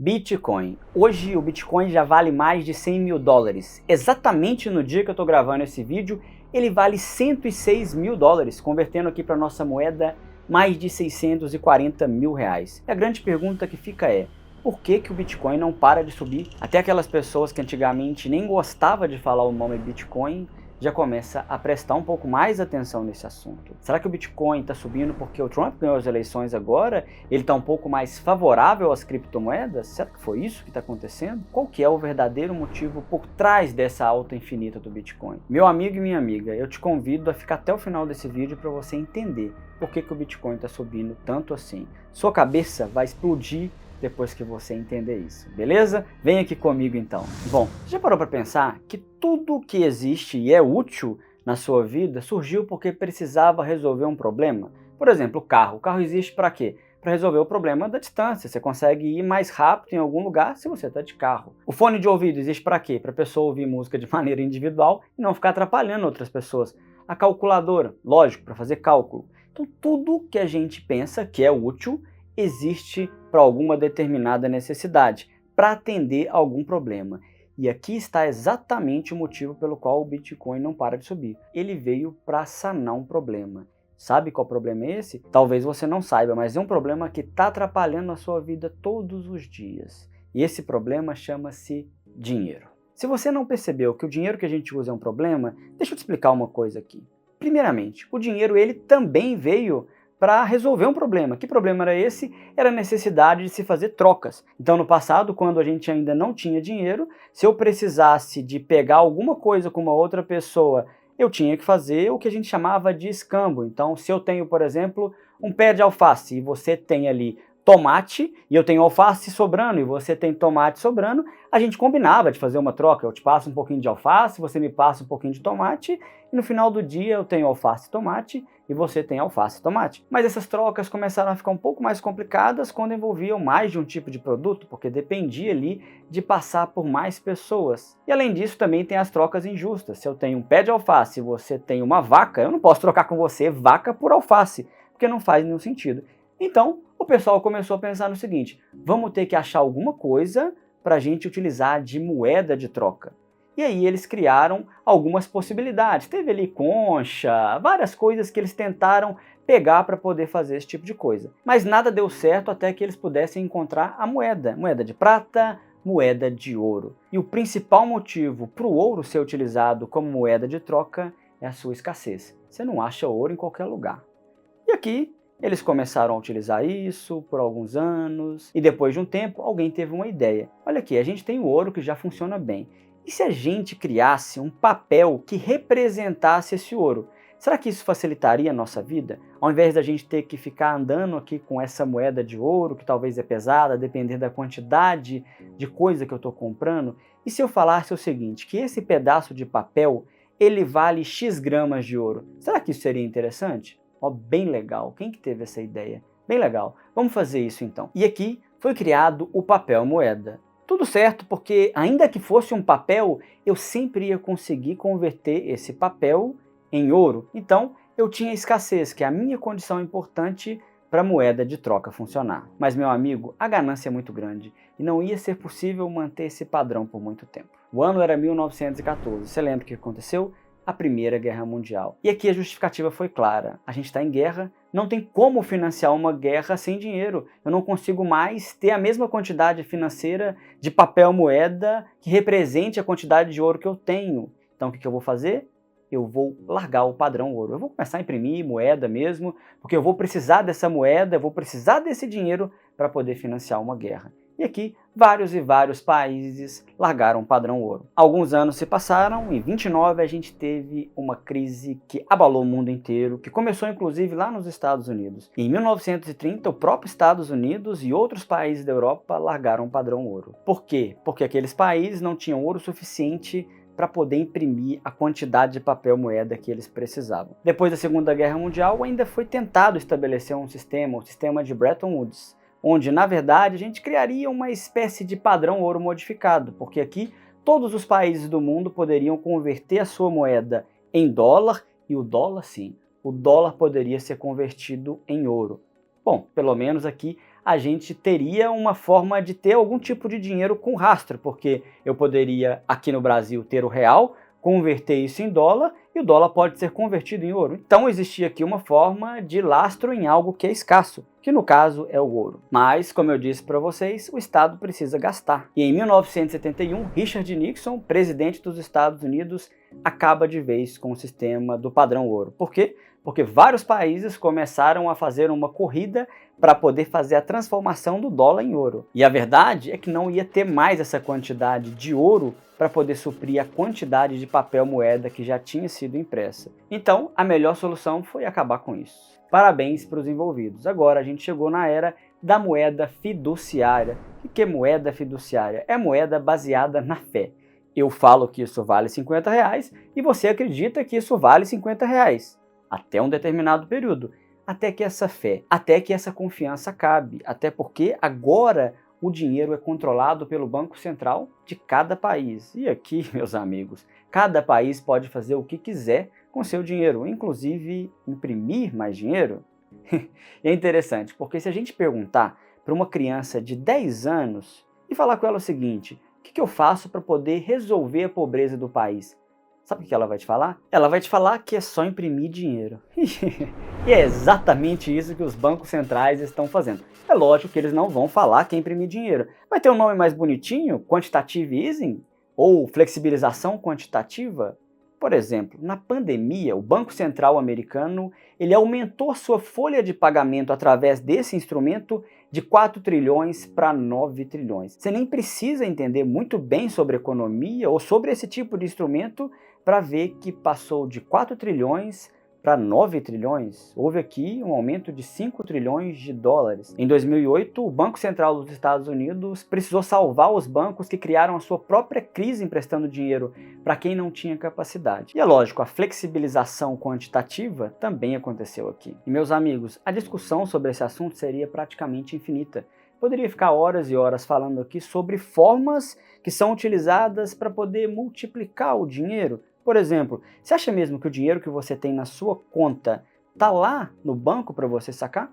Bitcoin. Hoje o Bitcoin já vale mais de 100 mil dólares. Exatamente no dia que eu estou gravando esse vídeo, ele vale 106 mil dólares, convertendo aqui para nossa moeda mais de 640 mil reais. E a grande pergunta que fica é, por que o Bitcoin não para de subir? Até aquelas pessoas que antigamente nem gostavam de falar o nome Bitcoin, já começa a prestar um pouco mais atenção nesse assunto. Será que o Bitcoin está subindo porque o Trump ganhou as eleições agora? Ele está um pouco mais favorável às criptomoedas? Será que foi isso que está acontecendo? Qual que é o verdadeiro motivo por trás dessa alta infinita do Bitcoin? Meu amigo e minha amiga, eu te convido a ficar até o final desse vídeo para você entender por que o Bitcoin está subindo tanto assim. Sua cabeça vai explodir depois que você entender isso, beleza? Vem aqui comigo então. Bom, você já parou para pensar que tudo que existe e é útil na sua vida surgiu porque precisava resolver um problema? Por exemplo, o carro. O carro existe para quê? Para resolver o problema da distância. Você consegue ir mais rápido em algum lugar se você está de carro. O fone de ouvido existe para quê? Para a pessoa ouvir música de maneira individual e não ficar atrapalhando outras pessoas. A calculadora, lógico, para fazer cálculo. Então tudo que a gente pensa que é útil existe para alguma determinada necessidade, para atender a algum problema. E aqui está exatamente o motivo pelo qual o Bitcoin não para de subir. Ele veio para sanar um problema. Sabe qual problema é esse? Talvez você não saiba, mas é um problema que está atrapalhando a sua vida todos os dias. E esse problema chama-se dinheiro. Se você não percebeu que o dinheiro que a gente usa é um problema, deixa eu te explicar uma coisa aqui. Primeiramente, o dinheiro ele também veio para resolver um problema. Que problema era esse? Era a necessidade de se fazer trocas. Então, no passado, quando a gente ainda não tinha dinheiro, se eu precisasse de pegar alguma coisa com uma outra pessoa, eu tinha que fazer o que a gente chamava de escambo. Então, se eu tenho, por exemplo, um pé de alface e você tem ali tomate e eu tenho alface sobrando e você tem tomate sobrando, a gente combinava de fazer uma troca. Eu te passo um pouquinho de alface, você me passa um pouquinho de tomate e no final do dia eu tenho alface e tomate e você tem alface e tomate. Mas essas trocas começaram a ficar um pouco mais complicadas quando envolviam mais de um tipo de produto, porque dependia ali de passar por mais pessoas. E além disso também tem as trocas injustas. Se eu tenho um pé de alface e você tem uma vaca, eu não posso trocar com você vaca por alface, porque não faz nenhum sentido. Então, o pessoal começou a pensar no seguinte, vamos ter que achar alguma coisa para a gente utilizar de moeda de troca. E aí eles criaram algumas possibilidades. Teve ali concha, várias coisas que eles tentaram pegar para poder fazer esse tipo de coisa. Mas nada deu certo até que eles pudessem encontrar a moeda. Moeda de prata, moeda de ouro. E o principal motivo para o ouro ser utilizado como moeda de troca é a sua escassez. Você não acha ouro em qualquer lugar. E aqui eles começaram a utilizar isso por alguns anos e depois de um tempo alguém teve uma ideia. Olha aqui, a gente tem o ouro que já funciona bem. E se a gente criasse um papel que representasse esse ouro? Será que isso facilitaria a nossa vida? Ao invés da gente ter que ficar andando aqui com essa moeda de ouro, que talvez é pesada, dependendo da quantidade de coisa que eu estou comprando, e se eu falasse o seguinte, que esse pedaço de papel, ele vale X gramas de ouro? Será que isso seria interessante? Ó, bem legal. Quem que teve essa ideia? Bem legal. Vamos fazer isso então. E aqui foi criado o papel moeda. Tudo certo, porque ainda que fosse um papel, eu sempre ia conseguir converter esse papel em ouro. Então, eu tinha escassez, que é a minha condição importante para a moeda de troca funcionar. Mas, meu amigo, a ganância é muito grande e não ia ser possível manter esse padrão por muito tempo. O ano era 1914. Você lembra o que aconteceu? A Primeira Guerra Mundial. E aqui a justificativa foi clara. A gente está em guerra, não tem como financiar uma guerra sem dinheiro. Eu não consigo mais ter a mesma quantidade financeira de papel moeda que represente a quantidade de ouro que eu tenho. Então o que eu vou fazer? Eu vou largar o padrão ouro. Eu vou começar a imprimir moeda mesmo, porque eu vou precisar dessa moeda, eu vou precisar desse dinheiro para poder financiar uma guerra. E aqui, vários e vários países largaram o padrão ouro. Alguns anos se passaram, em 29 a gente teve uma crise que abalou o mundo inteiro, que começou inclusive lá nos Estados Unidos. Em 1930, o próprio Estados Unidos e outros países da Europa largaram o padrão ouro. Por quê? Porque aqueles países não tinham ouro suficiente para poder imprimir a quantidade de papel moeda que eles precisavam. Depois da Segunda Guerra Mundial, ainda foi tentado estabelecer um sistema, o sistema de Bretton Woods, onde, na verdade, a gente criaria uma espécie de padrão ouro modificado, porque aqui todos os países do mundo poderiam converter a sua moeda em dólar, e o dólar, sim, o dólar poderia ser convertido em ouro. Bom, pelo menos aqui a gente teria uma forma de ter algum tipo de dinheiro com rastro, porque eu poderia, aqui no Brasil, ter o real, converter isso em dólar, e o dólar pode ser convertido em ouro. Então existia aqui uma forma de lastro em algo que é escasso, que no caso é o ouro. Mas, como eu disse para vocês, o Estado precisa gastar. E em 1971, Richard Nixon, presidente dos Estados Unidos, acaba de vez com o sistema do padrão ouro. Por quê? Porque vários países começaram a fazer uma corrida para poder fazer a transformação do dólar em ouro. E a verdade é que não ia ter mais essa quantidade de ouro para poder suprir a quantidade de papel moeda que já tinha sido impressa. Então, a melhor solução foi acabar com isso. Parabéns para os envolvidos. Agora a gente chegou na era da moeda fiduciária. O que é moeda fiduciária? É moeda baseada na fé. Eu falo que isso vale R$50 e você acredita que isso vale R$50. Até um determinado período, até que essa fé, até que essa confiança acabe, até porque agora o dinheiro é controlado pelo Banco Central de cada país. E aqui, meus amigos, cada país pode fazer o que quiser com seu dinheiro, inclusive imprimir mais dinheiro. E é interessante, porque se a gente perguntar para uma criança de 10 anos e falar com ela o seguinte: o que eu faço para poder resolver a pobreza do país? Sabe o que ela vai te falar? Ela vai te falar que é só imprimir dinheiro. E é exatamente isso que os bancos centrais estão fazendo. É lógico que eles não vão falar que é imprimir dinheiro. Vai ter um nome mais bonitinho? Quantitative easing? Ou flexibilização quantitativa? Por exemplo, na pandemia, o Banco Central americano ele aumentou sua folha de pagamento através desse instrumento de 4 trilhões para 9 trilhões. Você nem precisa entender muito bem sobre economia ou sobre esse tipo de instrumento para ver que passou de 4 trilhões para 9 trilhões. Houve aqui um aumento de 5 trilhões de dólares. Em 2008, o Banco Central dos Estados Unidos precisou salvar os bancos que criaram a sua própria crise emprestando dinheiro para quem não tinha capacidade. E é lógico, a flexibilização quantitativa também aconteceu aqui. E meus amigos, a discussão sobre esse assunto seria praticamente infinita. Poderia ficar horas e horas falando aqui sobre formas que são utilizadas para poder multiplicar o dinheiro. Por exemplo, você acha mesmo que o dinheiro que você tem na sua conta está lá no banco para você sacar?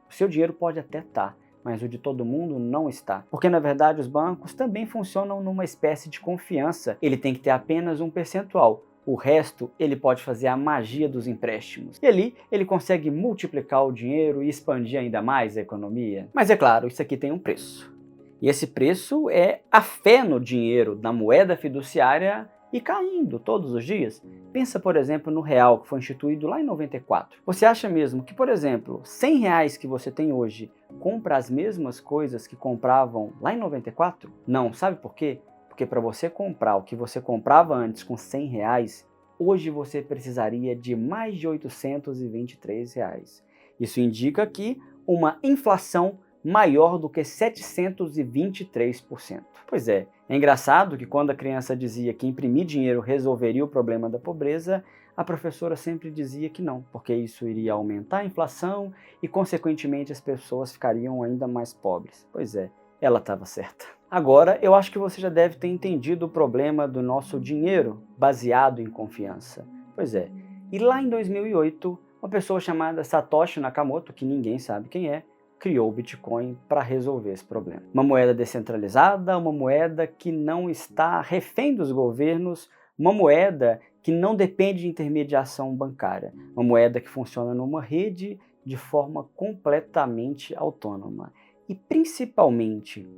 O seu dinheiro pode até estar, mas o de todo mundo não está. Porque na verdade os bancos também funcionam numa espécie de confiança. Ele tem que ter apenas um percentual. O resto ele pode fazer a magia dos empréstimos. E ali ele consegue multiplicar o dinheiro e expandir ainda mais a economia. Mas é claro, isso aqui tem um preço. E esse preço é a fé no dinheiro, na moeda fiduciária, e caindo todos os dias. Pensa, por exemplo, no real, que foi instituído lá em 94. Você acha mesmo que, por exemplo, R$100 que você tem hoje compra as mesmas coisas que compravam lá em 94? Não, sabe por quê? Porque para você comprar o que você comprava antes com R$100, hoje você precisaria de mais de R$823. Isso indica aqui uma inflação maior do que 723%. Pois é engraçado que quando a criança dizia que imprimir dinheiro resolveria o problema da pobreza, a professora sempre dizia que não, porque isso iria aumentar a inflação e, consequentemente, as pessoas ficariam ainda mais pobres. Pois é, ela estava certa. Agora, eu acho que você já deve ter entendido o problema do nosso dinheiro baseado em confiança. Pois é, e lá em 2008, uma pessoa chamada Satoshi Nakamoto, que ninguém sabe quem é, criou o Bitcoin para resolver esse problema. Uma moeda descentralizada, uma moeda que não está refém dos governos, uma moeda que não depende de intermediação bancária, uma moeda que funciona numa rede de forma completamente autônoma. E principalmente,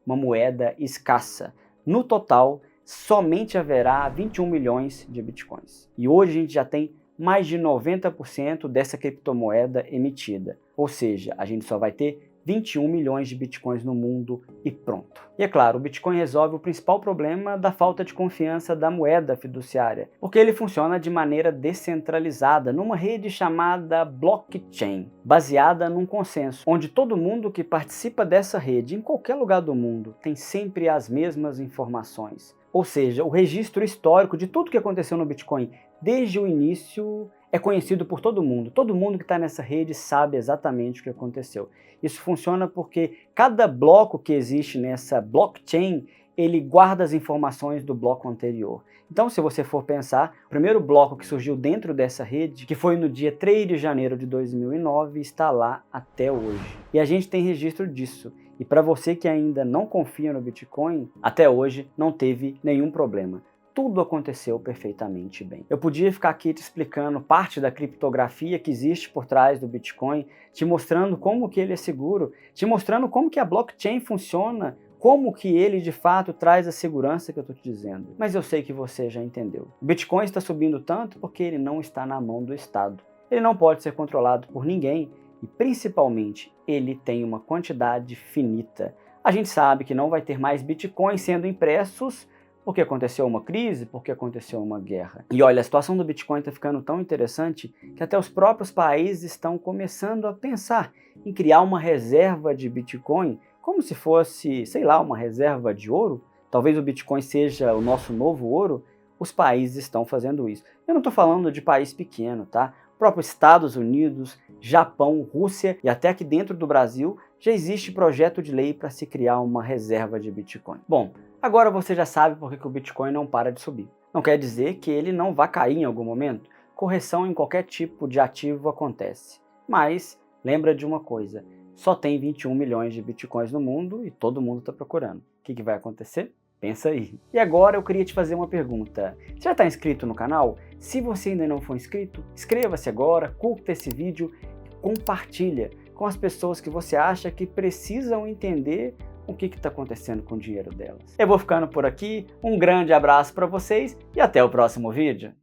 uma moeda escassa. No total, somente haverá 21 milhões de Bitcoins. E hoje a gente já tem mais de 90% dessa criptomoeda emitida. Ou seja, a gente só vai ter 21 milhões de Bitcoins no mundo e pronto. E é claro, o Bitcoin resolve o principal problema da falta de confiança da moeda fiduciária, porque ele funciona de maneira descentralizada, numa rede chamada blockchain, baseada num consenso, onde todo mundo que participa dessa rede, em qualquer lugar do mundo, tem sempre as mesmas informações. Ou seja, o registro histórico de tudo que aconteceu no Bitcoin desde o início é conhecido por todo mundo. Todo mundo que está nessa rede sabe exatamente o que aconteceu. Isso funciona porque cada bloco que existe nessa blockchain, ele guarda as informações do bloco anterior. Então, se você for pensar, o primeiro bloco que surgiu dentro dessa rede, que foi no dia 3 de janeiro de 2009, está lá até hoje. E a gente tem registro disso. E para você que ainda não confia no Bitcoin, até hoje não teve nenhum problema. Tudo aconteceu perfeitamente bem. Eu podia ficar aqui te explicando parte da criptografia que existe por trás do Bitcoin, te mostrando como que ele é seguro, te mostrando como que a blockchain funciona, como que ele de fato traz a segurança que eu estou te dizendo. Mas eu sei que você já entendeu. O Bitcoin está subindo tanto porque ele não está na mão do Estado. Ele não pode ser controlado por ninguém e, principalmente, ele tem uma quantidade finita. A gente sabe que não vai ter mais Bitcoin sendo impressos porque aconteceu uma crise, porque aconteceu uma guerra. E olha, a situação do Bitcoin está ficando tão interessante que até os próprios países estão começando a pensar em criar uma reserva de Bitcoin, como se fosse, sei lá, uma reserva de ouro. Talvez o Bitcoin seja o nosso novo ouro. Os países estão fazendo isso. Eu não estou falando de país pequeno, tá? O próprio Estados Unidos, Japão, Rússia e até aqui dentro do Brasil já existe projeto de lei para se criar uma reserva de Bitcoin. Bom, agora você já sabe por que o Bitcoin não para de subir. Não quer dizer que ele não vá cair em algum momento. Correção em qualquer tipo de ativo acontece. Mas lembra de uma coisa, só tem 21 milhões de Bitcoins no mundo e todo mundo está procurando. O que vai acontecer? Pensa aí. E agora eu queria te fazer uma pergunta. Você já está inscrito no canal? Se você ainda não for inscrito, inscreva-se agora, curta esse vídeo e compartilha com as pessoas que você acha que precisam entender o que está acontecendo com o dinheiro delas. Eu vou ficando por aqui, um grande abraço para vocês e até o próximo vídeo.